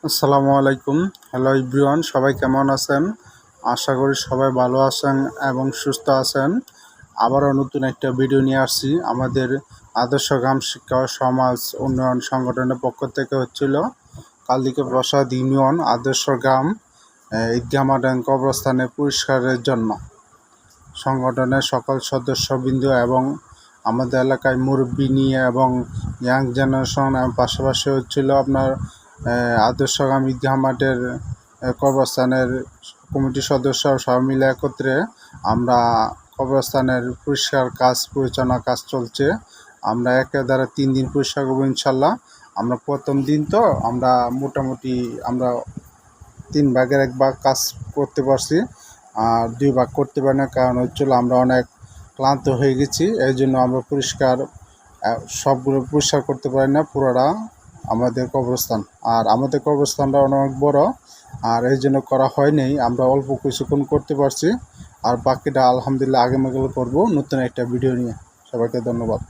আসসালামু আলাইকুম। Hello everyone, সবাই কেমন আছেন? আশা করি সবাই ভালো আছেন এবং সুস্থ আছেন। আবারও নতুন একটা ভিডিও নিয়ে আসছি। আমাদের আদর্শ গ্রাম শিক্ষা ও সমাজ উন্নয়ন সংগঠনের পক্ষ থেকে হচ্ছিল কালদিকে প্রসাদ ইউনিয়ন আদর্শ গ্রাম ঈদগাহ মাঠ কবরস্থানে পুরস্কারের জন্য সংগঠনের সকল সদস্যবৃন্দ এবং আমাদের এলাকায় মুরব্বী নিয়ে এবং ইয়াং জেনারেশন পাশাপাশি হচ্ছিল আপনার আদর্শ গ্রাম ঈদগাহ মাঠের কবরস্থানের কমিটির সদস্য সবাই মিলে একত্রে আমরা কবরস্থানের পরিষ্কার কাজ পরিচালনা কাজ চলছে। আমরা একেবারে 3 দিন পরিষ্কার করবো ইনশাল্লাহ। আমরা প্রথম দিন তো আমরা মোটামুটি আমরা 3 ভাগের 1 ভাগ কাজ করতে পারছি, আর 2 ভাগ করতে পারি না। কারণ হচ্ছিল আমরা অনেক ক্লান্ত হয়ে গেছি, এই জন্য আমরা সবগুলো পরিষ্কার করতে পারি না পুরোটা আমাদের কবরস্থান। আর আমাদের কবরস্থানটা অনেক বড়, আর এই জন্য করা হয়নি। আমরা অল্প কিছুক্ষণ করতে পারছি, আর বাকিটা আলহামদুলিল্লাহ আগামীকাল করবো নতুন একটা ভিডিও নিয়ে। সবাইকে ধন্যবাদ।